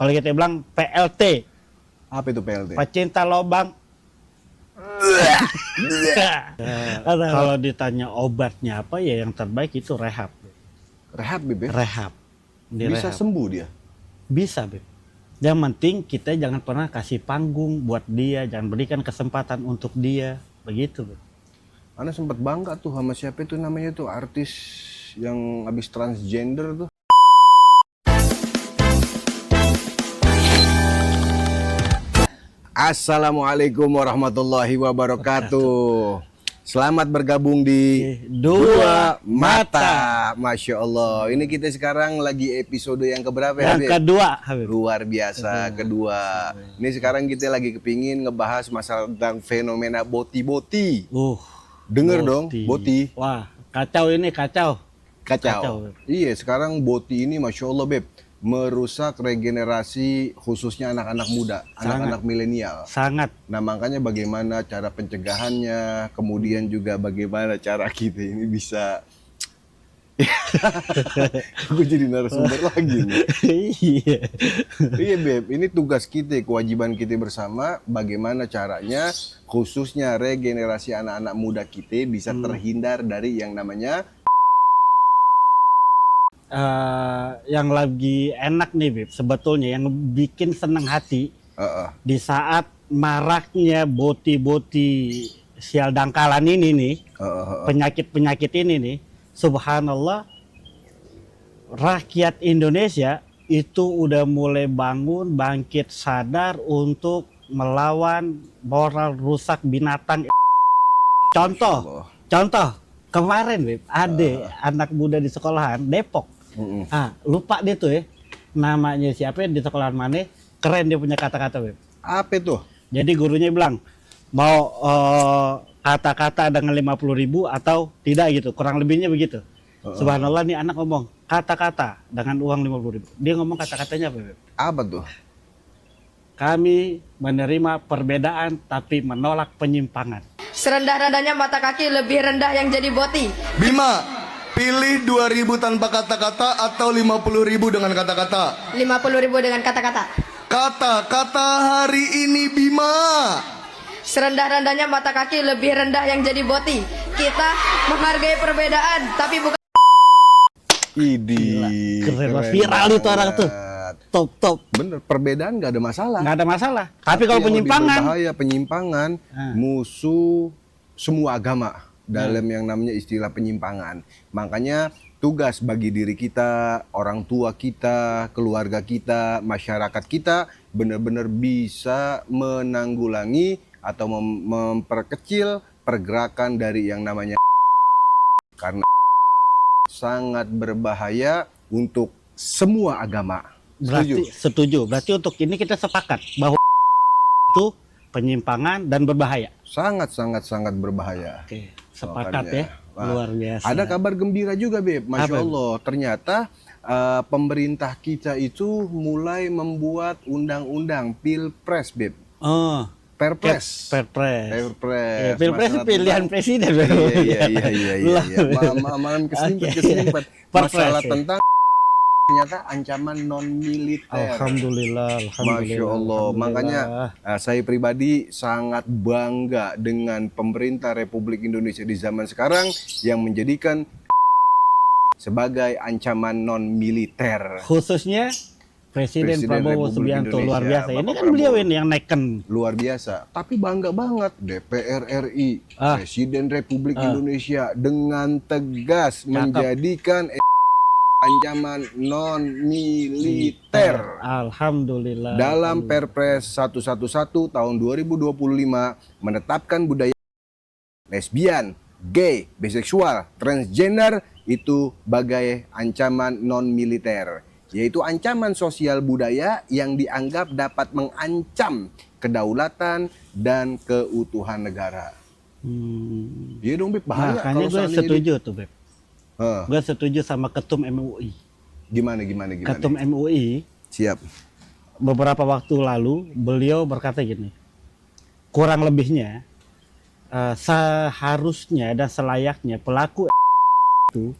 Kalau kita bilang PLT, Apa itu PLT? pecinta lobang. Kalau ditanya obatnya apa ya, yang terbaik itu rehab. Rehab, Beb. Ya? Rehab. Bisa Direhab. sembuh dia. Bisa, Beb. Yang penting kita jangan pernah kasih panggung buat dia, jangan berikan kesempatan untuk dia, begitu, Beb. Ana sempat bangga tuh sama siapa itu namanya tuh artis yang habis transgender tuh. Assalamualaikum warahmatullahi wabarakatuh. Selamat bergabung di Dua Mata. Masya Allah. Ini kita sekarang lagi episode yang keberapa ya? Yang Beb? kedua, Habib. Luar biasa, kedua. Ini sekarang kita lagi kepingin ngebahas masalah tentang fenomena boti-boti. Denger dong, boti. Wah, kacau ini, kacau. Kacau. Iya, sekarang boti ini Masya Allah, Beb, merusak regenerasi khususnya anak-anak muda, anak-anak milenial. Sangat. Nah, makanya bagaimana cara pencegahannya, kemudian juga bagaimana cara kita ini bisa gue jadi narasumber lagi nih. Iya. Iya, Beb, ini tugas kita, kewajiban kita bersama, bagaimana caranya khususnya regenerasi anak-anak muda kita bisa terhindar dari yang namanya Yang lagi enak nih, Beb, sebetulnya yang bikin senang hati di saat maraknya boti-boti sial dangkalan ini nih, penyakit-penyakit ini nih, subhanallah, rakyat Indonesia itu udah mulai bangkit sadar untuk melawan moral rusak binatang. Contoh kemarin, Beb, anak muda di sekolahan Depok. Lupa dia tuh ya, namanya siapa di sekolahan mana, keren dia punya kata-kata, Beb. apa itu? Jadi gurunya bilang, mau kata-kata dengan 50.000 atau tidak gitu, kurang lebihnya begitu. Subhanallah, nih anak ngomong kata-kata dengan uang 50.000. Dia ngomong kata-katanya apa, Beb? Apa tuh? Kami menerima perbedaan tapi menolak penyimpangan. Serendah-rendahnya mata kaki, lebih rendah yang jadi boti. Bima, pilih 2.000 tanpa kata-kata atau 50.000 dengan kata-kata. 50.000 dengan kata-kata. Kata-kata hari ini, Bima. Serendah-rendahnya mata kaki, lebih rendah yang jadi boti. Kita menghargai perbedaan, tapi bukan. Idi, Keren, viral itu orang tuh. Top. Bener, perbedaan nggak ada masalah. Nggak ada masalah. Tapi kalau yang penyimpangan, lebih berbahaya penyimpangan, musuh semua agama dalam yang namanya istilah penyimpangan. Makanya tugas bagi diri kita, orang tua kita, keluarga kita, masyarakat kita benar-benar bisa menanggulangi atau memperkecil pergerakan dari yang namanya, karena sangat berbahaya untuk semua agama. setuju. Berarti untuk ini kita sepakat bahwa itu penyimpangan dan berbahaya. Sangat berbahaya. Oke, sepakat Makanya, ya. Luar biasa. Ada kabar gembira juga, Beb. Masya Allah, ternyata pemerintah kita itu mulai membuat undang-undang Pilpres, Beb. Perpres. Perpres. Perpres. Pilpres Masalah pilihan tentang- presiden. Iya. Malam kesempet. Masalah Perpres, ya. tentang ternyata ancaman non militer. Alhamdulillah. Masya Allah. Makanya saya pribadi sangat bangga dengan pemerintah Republik Indonesia di zaman sekarang yang menjadikan sebagai ancaman non militer. Khususnya Presiden Prabowo Republik Subianto, Indonesia, luar biasa. Ini Bapak kan beliau Prabowo. ini yang neken. Luar biasa. Tapi bangga banget DPR RI, Presiden Republik Indonesia dengan tegas menjadikan ancaman non militer Alhamdulillah. dalam Perpres 111 tahun 2025 menetapkan budaya lesbian, gay, biseksual, transgender itu sebagai ancaman non militer, yaitu ancaman sosial budaya yang dianggap dapat mengancam kedaulatan dan keutuhan negara. Iya dong, Beb, bahaya. Makanya gue setuju tuh, Beb. Gue setuju sama Ketum MUI. Gimana? Ketum MUI Siap. beberapa waktu lalu beliau berkata gini, kurang lebihnya seharusnya dan selayaknya pelaku itu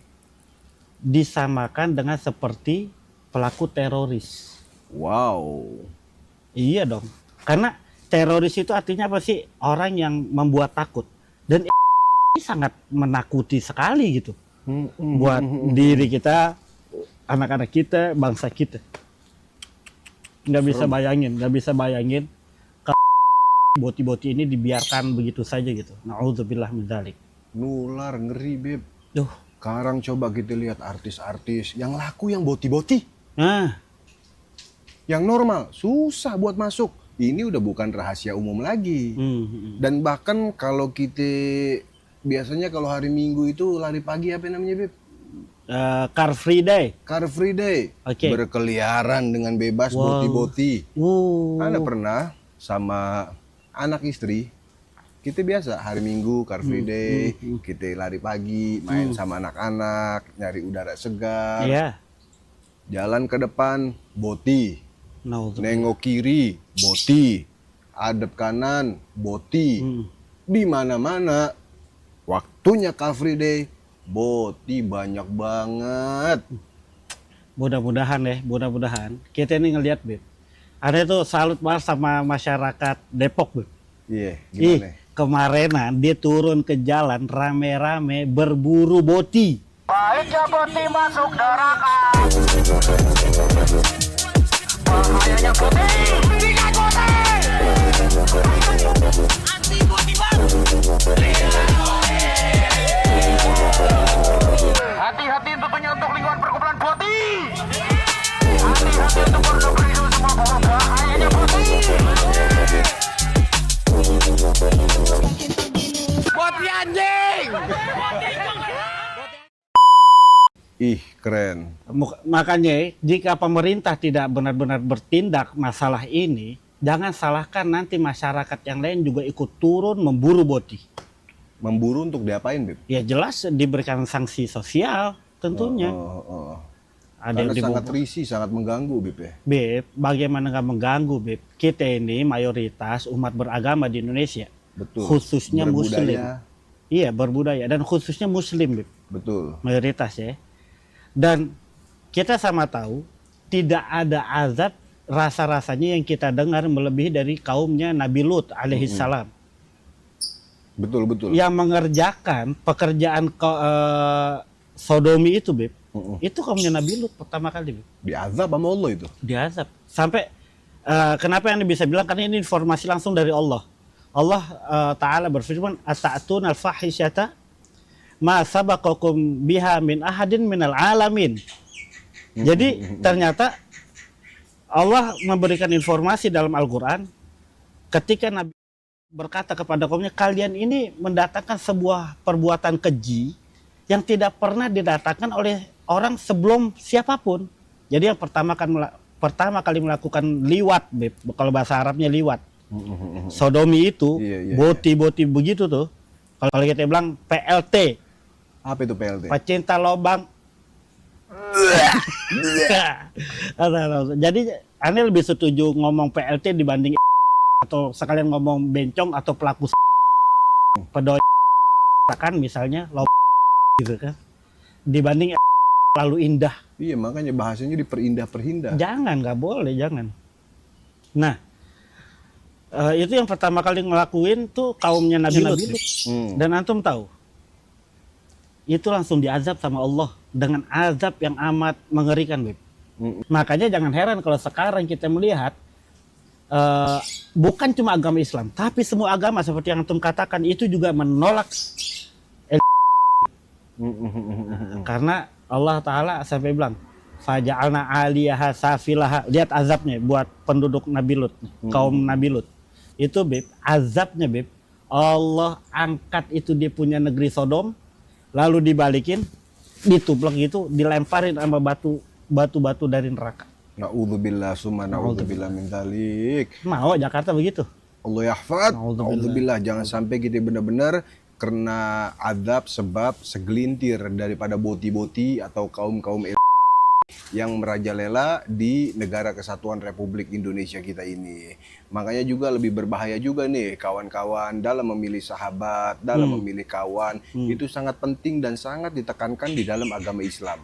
disamakan dengan seperti pelaku teroris. Wow. Iya dong. Karena teroris itu artinya apa sih? Orang yang membuat takut. Dan ini sangat menakuti sekali gitu. Buat diri kita, anak-anak kita, bangsa kita. Nggak bisa bayangin kalau boti-boti ini dibiarkan begitu saja gitu. Na'udzubillah min dzalik. Nular, ngeri, Beb. Duh. Sekarang coba kita lihat artis-artis yang laku yang boti-boti. Nah, Yang normal, susah buat masuk. Ini udah bukan rahasia umum lagi. Dan bahkan kalau kita biasanya kalau hari Minggu itu lari pagi apa namanya, Beb? Car Free Day. Car Free Day. Oke. Berkeliaran dengan bebas Wow. boti-boti. Wow. Anda pernah sama anak istri, kita biasa hari Minggu Car Free Day, kita lari pagi, main sama anak-anak, nyari udara segar. Iya. Jalan ke depan, boti. Na'udzubillah. Nengok kiri, boti. Hadap kanan, boti. Di mana-mana, waktunya Car Free Day, boti banyak banget. Mudah-mudahan kita ini ngelihat, Beb. Ada tuh salut banget sama masyarakat Depok, Beb. Iya, Ih, gimana? kemarinan dia turun ke jalan rame-rame berburu boti. Baiknya boti masuk neraka. Bahayanya boti. Tidak boti. Anti boti baru. Hati-hati tentunya untuk lingkungan perkumpulan boti. Hati-hati untuk produk itu semua bahwa bahayanya boti. Boti anjing. Ih, keren. Makanya jika pemerintah tidak benar-benar bertindak masalah ini, jangan salahkan nanti masyarakat yang lain juga ikut turun memburu boti. Memburu untuk diapain, Beb? Ya jelas diberikan sanksi sosial tentunya. Ada Karena yang sangat diburu. risih, sangat mengganggu, Beb ya. Beb, bagaimana nggak mengganggu, Beb? Kita ini mayoritas umat beragama di Indonesia. Betul. Khususnya Berbudaya. Muslim. Iya, berbudaya dan khususnya Muslim, Beb. Betul. Mayoritas ya. Dan kita sama tahu tidak ada azab rasa-rasanya yang kita dengar melebihi dari kaumnya Nabi Lut alaihissalam. Betul, betul. Yang mengerjakan pekerjaan sodomi itu, Beb. Itu kaumnya Nabi Lut pertama kali, Beb. Diazab sama Allah itu. Diazab. Sampai kenapa yang bisa bilang, karena ini informasi langsung dari Allah. Allah Ta'ala berfirman, ata'atun al-fahisyata ma sabaqakum biha min ahadin minal alamin. Jadi ternyata Allah memberikan informasi dalam Al-Quran ketika Nabi berkata kepada kaumnya, kalian ini mendatangkan sebuah perbuatan keji yang tidak pernah didatangkan oleh orang sebelum siapapun. Jadi yang pertama kali melakukan liwat, Beb. Kalau bahasa Arabnya liwat. Sodomi itu, Iya. boti-boti begitu tuh. Kalau kita bilang PLT, Apa itu PLT? pecinta lobang. Jadi Anda lebih setuju ngomong PLT dibanding atau sekalian ngomong bencong atau pelaku pedoi kan misalnya lobang gitu kan, dibanding lalu indah. Iya, makanya bahasanya diperindah-perindah. Jangan, nggak boleh, jangan. Nah, itu yang pertama kali ngelakuin tuh kaumnya Nabi Lut. Dan antum tahu, itu langsung diazab sama Allah dengan azab yang amat mengerikan, Beb. Makanya jangan heran kalau sekarang kita melihat bukan cuma agama Islam, tapi semua agama seperti yang antum katakan itu juga menolak karena Allah Ta'ala sampai bilang faja'alna 'aliyaha safilaha. Lihat azabnya buat penduduk Nabi Lut, kaum Nabi Lut. Itu, Beb, azabnya, Beb. Allah angkat itu dia punya negeri Sodom, lalu dibalikin, ditublek gitu, dilemparin sama batu-batu dari neraka. Na'udzubillah summa na'udzubillah min dzalik. Mau Jakarta begitu? Allah yahfad. Na'udzubillah. Na'udzubillah, jangan sampai kita benar-benar kena azab sebab segelintir daripada boti-boti atau kaum-kaum yang merajalela di negara kesatuan Republik Indonesia kita ini. Makanya juga lebih berbahaya juga nih kawan-kawan dalam memilih sahabat, dalam memilih kawan. Itu sangat penting dan sangat ditekankan di dalam agama Islam.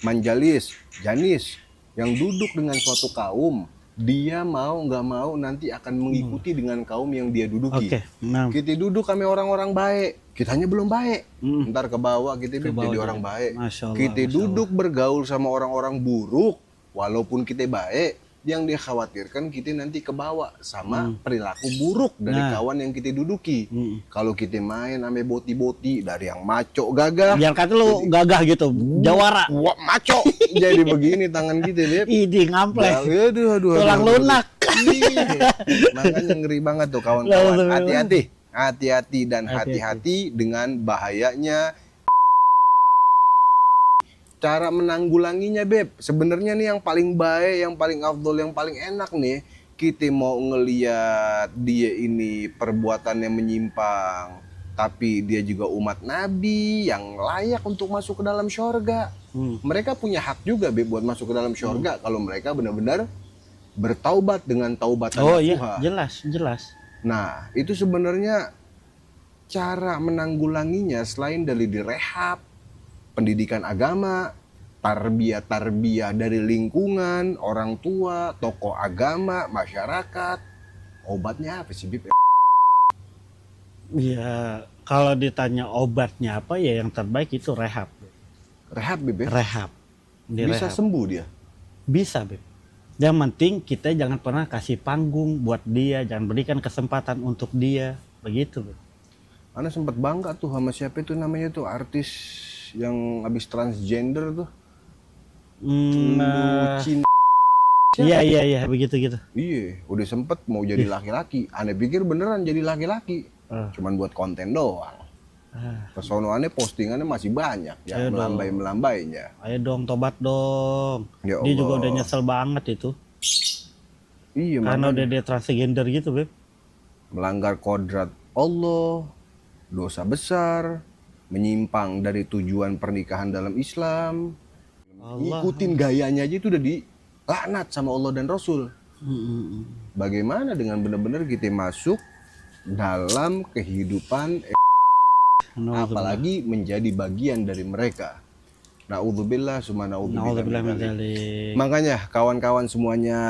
Manjalis, janis, yang duduk dengan suatu kaum dia mau nggak mau nanti akan mengikuti dengan kaum yang dia duduki. Oke. Nah, Kita duduk kami orang-orang baik, kitanya belum baik. Ntar ke bawah kita Ke bawah jadi jadi. orang baik. Masya Allah, Kita Masya duduk bergaul sama orang-orang buruk, walaupun kita baik, yang dia khawatirkan kita nanti ke bawah sama perilaku buruk dari Nah. kawan yang kita duduki. Kalau kita main ame boti-boti dari yang maco gagah, biar kata lu gagah gitu, jawara. wah maco, jadi begini tangan kita lihat. Idi ngamplek. Aduh, Tulang lunak. Iya. Makanya ngeri banget tuh kawan-kawan. Hati-hati, hati-hati dan hati-hati dengan bahayanya. Cara menanggulanginya, Beb. Sebenarnya nih yang paling baik, yang paling afdol, yang paling enak nih, kita mau ngeliat dia ini perbuatannya menyimpang, tapi dia juga umat Nabi yang layak untuk masuk ke dalam syurga. Mereka punya hak juga, Beb, buat masuk ke dalam syurga kalau mereka benar-benar bertaubat dengan taubatan Oh iya, nasuha. jelas. Nah, itu sebenarnya cara menanggulanginya selain dari direhab, pendidikan agama, tarbiyah dari lingkungan, orang tua, tokoh agama, masyarakat. Obatnya apa sih, Bib? Ya, kalau ditanya obatnya apa ya yang terbaik itu rehab. Rehab, Bib, ya? Rehab. Bisa Direhab. sembuh dia. Bisa, Beb. Yang penting kita jangan pernah kasih panggung buat dia, jangan berikan kesempatan untuk dia. Begitu, Beb. Ana sempat bangga tuh sama siapa itu namanya tuh artis yang habis transgender tuh. Lucin. Iya, begitu gitu. Iya, udah sempet mau jadi laki-laki. Aneh pikir beneran jadi laki-laki. Cuman buat konten doang. Kesonoannya postingannya masih banyak ya, Ayo dong. melambai-melambainya. Ayo dong, tobat dong. Ya Dia juga Allah. udah nyesel banget itu. Iya, Karena makanya udah dia transgender gitu, Beb. melanggar kodrat Allah, dosa besar, menyimpang dari tujuan pernikahan dalam Islam. Ngikutin gayanya aja itu udah dilaknat sama Allah dan Rasul. Bagaimana dengan benar-benar kita masuk dalam kehidupan apalagi menjadi bagian dari mereka. Naudzubillah summa Nauzubillah min naudzubillah. dzalik. Makanya kawan-kawan semuanya,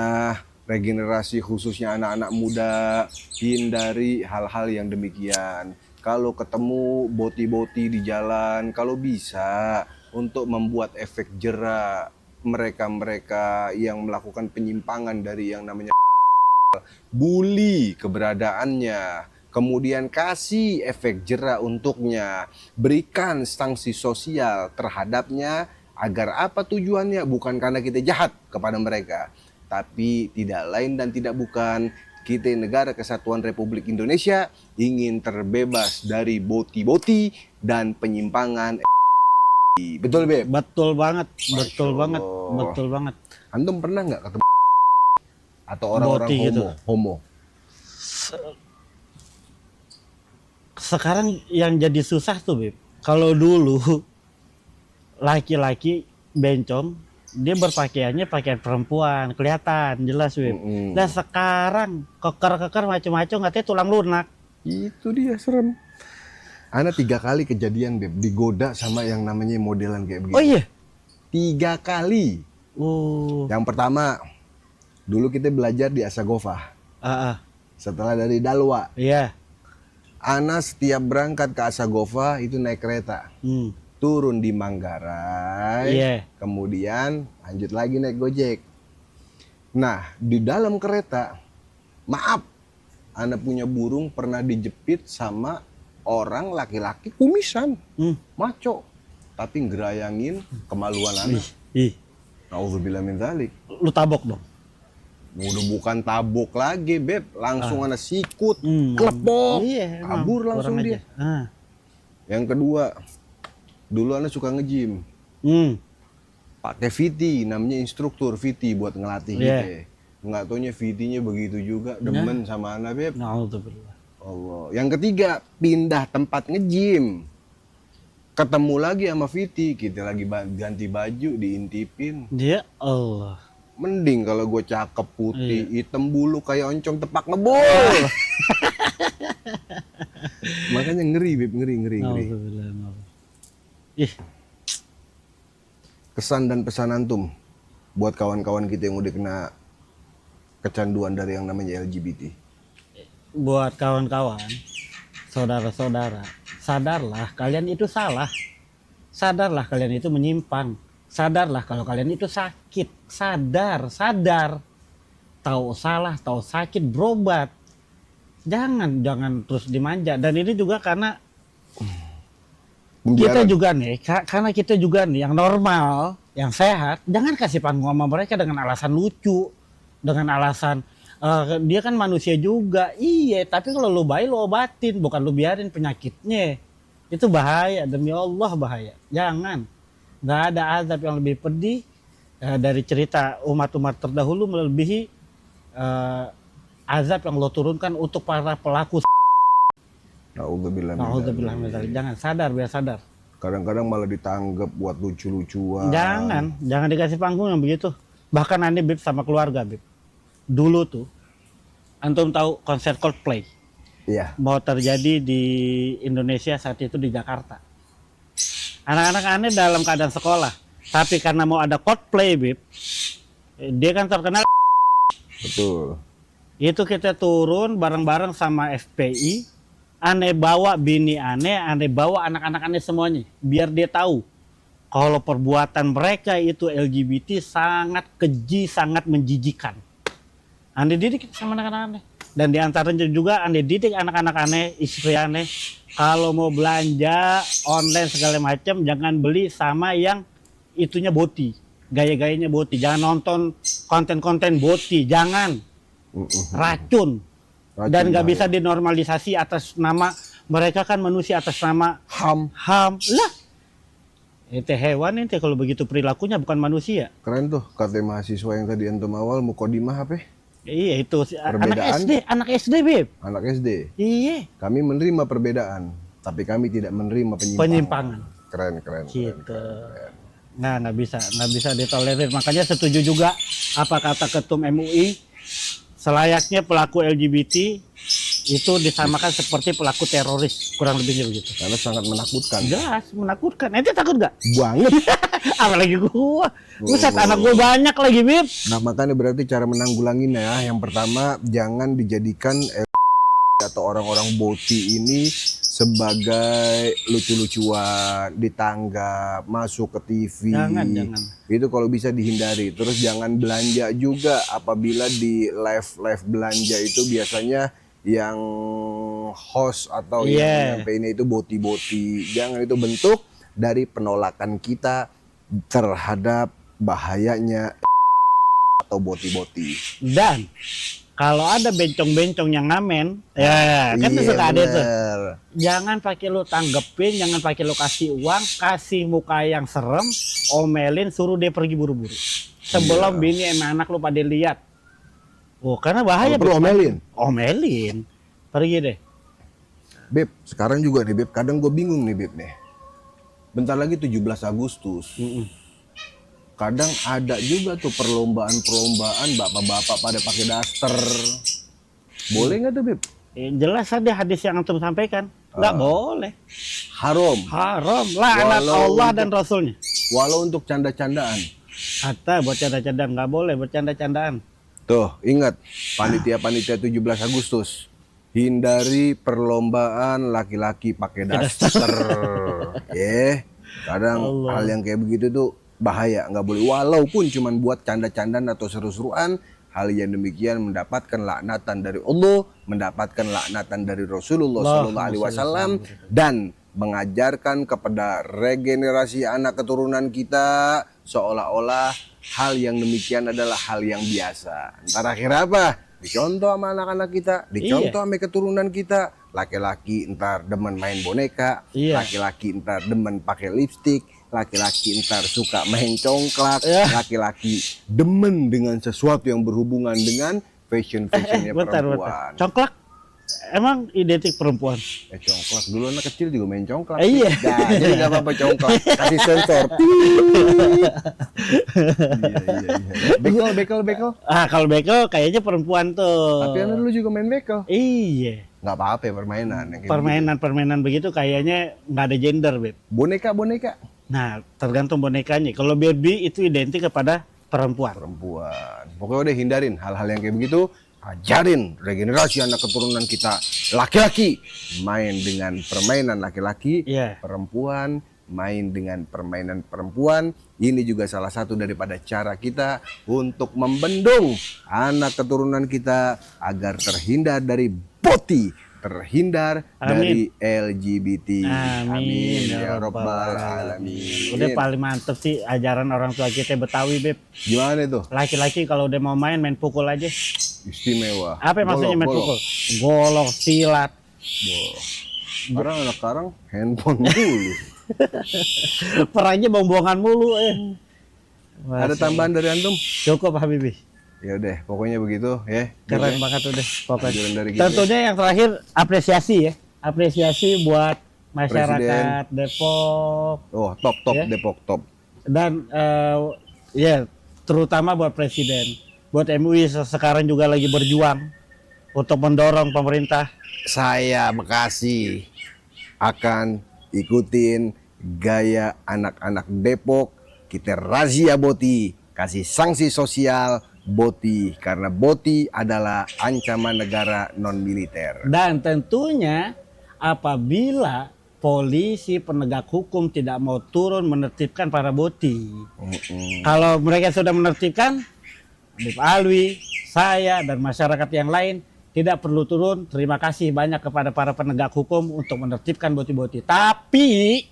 regenerasi khususnya anak-anak muda, hindari hal-hal yang demikian. Kalau ketemu boti-boti di jalan, kalau bisa untuk membuat efek jera mereka-mereka yang melakukan penyimpangan dari yang namanya bully keberadaannya, kemudian kasih efek jera untuknya, berikan sanksi sosial terhadapnya agar apa tujuannya? Bukan karena kita jahat kepada mereka, tapi tidak lain dan tidak bukan kita negara kesatuan Republik Indonesia ingin terbebas dari boti-boti dan penyimpangan. Betul, Beb? Betul banget, betul Masya banget, Allah. betul banget. Antum pernah nggak ketemu atau orang-orang Boti homo? gitu. Homo. Sekarang yang jadi susah tuh, Beb. Kalau dulu laki-laki bencong, dia berpakaiannya pakaian perempuan, kelihatan jelas, Beb. Dan sekarang keker-keker macam-macam katanya tulang lunak. Itu dia serem. Ana 3 kali kejadian, Beb, digoda sama yang namanya modelan kayak begitu. Oh iya. 3 kali. Oh. Yang pertama, dulu kita belajar di Asagova. Setelah dari Dalwa, Iya. Ana setiap berangkat ke Asagova itu naik kereta. Turun di Manggarai, Iya. kemudian lanjut lagi naik Gojek. Nah, di dalam kereta, maaf, Ana punya burung pernah dijepit sama orang laki-laki kumisan, maco, tapi ngerayangin kemaluan Ana. Ih, Nauzubillah min dzalik. lu tabok dong. Udah bukan tabok lagi, Beb, langsung Ana sikut, Hmm. klepok, Iya, emang. kabur langsung Kurang dia. aja. Yang kedua, dulu Ana suka nge-gym. Pakai VT, namanya instruktur VT buat ngelatih Iya. kita. Nggak taunya VT-nya begitu juga, demen sama Ana, Beb. Nauzubillah. Allah. Yang ketiga, pindah tempat nge-gym. Ketemu lagi sama VT, kita lagi ganti baju, diintipin. Ya Allah. Mending kalau gue cakep putih, Iya. hitam bulu kayak oncom tepak ngebul. Makanya ngeri, Beb, ngeri. Nauzubillah. Ih, Kesan dan pesan antum buat kawan-kawan kita yang udah kena kecanduan dari yang namanya LGBT? Buat kawan-kawan, saudara-saudara, sadarlah kalian itu salah. Sadarlah kalian itu menyimpang. Sadarlah kalau kalian itu sakit. Sadar. Tahu salah, tahu sakit, berobat. Jangan terus dimanja. Dan ini juga karena kita juga nih, karena kita juga nih yang normal, yang sehat, jangan kasih panggung sama mereka dengan alasan lucu, dengan alasan dia kan manusia juga. Iya, tapi kalau lu baik lu obatin, bukan lu biarin penyakitnya. Itu bahaya, demi Allah bahaya. Jangan. Nggak ada azab yang lebih pedih dari cerita umat-umat terdahulu melebihi azab yang lo turunkan untuk para pelaku. Na'udzubillah. Jangan, biar sadar. Kadang-kadang malah ditanggap buat lucu-lucuan. Jangan dikasih panggung yang begitu. Bahkan aneh Bib sama keluarga Bib. Dulu tuh, antum tahu konser Coldplay? Iya. Mau terjadi di Indonesia saat itu di Jakarta. Anak-anak aneh dalam keadaan sekolah. Tapi karena mau ada Coldplay Bib, dia kan terkenal. Betul. Itu kita turun bareng-bareng sama FPI. Aneh bawa bini aneh bawa anak-anak aneh semuanya. Biar dia tahu kalau perbuatan mereka itu LGBT sangat keji, sangat menjijikan. Aneh didik sama anak-anak aneh. Dan diantaranya juga aneh didik anak-anak aneh, istri aneh. Kalau mau belanja online segala macam, jangan beli sama yang itunya boti. Gaya-gayanya boti. Jangan nonton konten-konten boti. Jangan. Racun. Dan nggak bisa dinormalisasi atas nama mereka kan manusia atas nama ham lah. Itu hewan itu kalau begitu perilakunya bukan manusia. Keren tuh kata mahasiswa yang tadi antum awal mukodimah apa? Iya itu Perbedaan? anak SD Beb. Anak SD. Iya. Kami menerima perbedaan, tapi kami tidak menerima Penyimpangan. Keren. Gitu. Nah nggak bisa ditolerir. Makanya setuju juga apa kata Ketum MUI, selayaknya pelaku LGBT itu disamakan seperti pelaku teroris, kurang lebihnya begitu. Karena sangat menakutkan. Jelas menakutkan. Ente takut nggak? Banget. Apalagi gua. Buset, anak gua banyak lagi, Bib. Nah, makanya berarti cara menanggulanginya ya. Yang pertama, jangan dijadikan atau orang-orang boti ini sebagai lucu-lucuan, ditanggap, masuk ke TV. Jangan. Itu kalau bisa dihindari. Terus jangan belanja juga apabila di live belanja itu biasanya yang host atau yang nyampein itu boti-boti. Jangan, itu bentuk dari penolakan kita terhadap bahayanya atau boti-boti. Dan kalau ada bencong-bencong yang ngamen, ya kan suka ada tuh. Jangan pakai lu tanggepin, jangan pakai lu kasih uang, kasih muka yang serem, omelin, suruh dia pergi buru-buru. Sebelum bini sama anak lu pada lihat. Oh, karena bahaya. Perlu omelin. Pergi deh. Beb, sekarang juga nih Beb, kadang gue bingung nih Beb nih. Bentar lagi 17 Agustus. Kadang ada juga tuh perlombaan bapak-bapak pada pakai daster. Boleh nggak tuh Beb? Jelas ada hadis yang antum sampaikan. Nggak boleh. Haram. Laknat Allah dan Rasulnya. Walau untuk canda-candaan. Kata buat canda-candaan, nggak boleh bercanda-candaan. Tuh, ingat panitia 17 Agustus. Hindari perlombaan laki-laki pakai daster. Kadang Allah. hal yang kayak begitu tuh bahaya, nggak boleh. Walaupun cuman buat canda-candaan atau seru-seruan, hal yang demikian mendapatkan laknatan dari Allah, mendapatkan laknatan dari Rasulullah SAW, dan mengajarkan kepada regenerasi anak keturunan kita seolah-olah hal yang demikian adalah hal yang biasa. Ntar akhir apa? Dicontoh sama anak-anak kita, dicontoh sama keturunan kita. Laki-laki ntar demen main boneka, laki-laki ntar demen pakai lipstik, laki-laki ntar suka main congklak, laki-laki demen dengan sesuatu yang berhubungan dengan fashion-fashionnya perempuan. Congklak emang identik perempuan? Congklak dulu anak kecil juga main congklak. Iya. Nah, jadi nggak apa-apa congklak, kasih sensor. Iya. Bekel. Kalau bekel kayaknya perempuan tuh. Tapi anak dulu juga main bekel. Iya. Nggak apa-apa permainan. Permainan begitu kayaknya nggak ada gender, Beb. Boneka. Nah, tergantung bonekanya. Kalau Barbie itu identik kepada perempuan. Pokoknya udah hindarin hal-hal yang kayak begitu. Ajarin regenerasi anak keturunan kita. Laki-laki main dengan permainan laki-laki, Iya. perempuan main dengan permainan perempuan. Ini juga salah satu daripada cara kita untuk membendung anak keturunan kita agar terhindar dari boti, terhindar dari LGBT. Amin Ya Rabbal Alamin. Udah paling mantep sih ajaran orang tua kita Betawi, Beb. Gimana itu? Laki-laki kalau udah mau main pukul aja. Istimewa. Apa maksudnya main Golok. pukul? Golok, silat. Sekarang anak sekarang handphone dulu. Perangnya buang-buangan mulu Ada tambahan dari antum? Cukup Habibi. Ya udah, pokoknya begitu ya. Keren banget udah pokoknya. Anjuran dari kita. Tentunya yang terakhir apresiasi ya. Apresiasi buat masyarakat Depok Oh, top Ya. Depok top. dan ya terutama buat presiden. Buat MUI sekarang juga lagi berjuang untuk mendorong pemerintah. Saya Bekasi akan ikutin gaya anak-anak Depok. Kita razia boti, kasih sanksi sosial boti karena boti adalah ancaman negara non militer. Dan tentunya apabila polisi penegak hukum tidak mau turun menertibkan para boti. Kalau mereka sudah menertibkan, Habib Alwi, saya dan masyarakat yang lain tidak perlu turun. Terima kasih banyak kepada para penegak hukum untuk menertibkan boti-boti. Tapi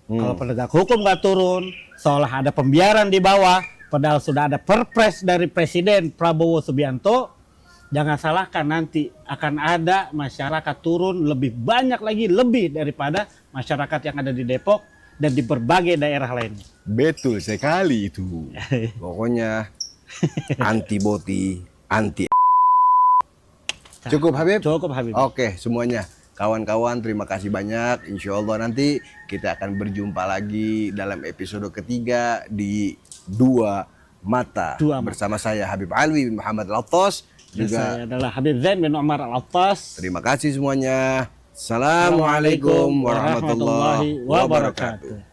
kalau penegak hukum nggak turun, seolah ada pembiaran di bawah, padahal sudah ada perpres dari Presiden Prabowo Subianto. Jangan salahkan nanti akan ada masyarakat turun lebih banyak lagi, lebih daripada masyarakat yang ada di Depok dan di berbagai daerah lainnya. Betul sekali itu. Pokoknya anti boti, anti. Cukup Habib? Cukup Habib. Oke semuanya. Kawan-kawan terima kasih banyak. Insya Allah nanti kita akan berjumpa lagi dalam episode ketiga di Dua Mata. Bersama saya Habib Alwi bin Muhammad Al-Attas. Saya adalah Habib Zain bin Umar Al-Attas. Terima kasih semuanya. Assalamualaikum warahmatullahi wabarakatuh.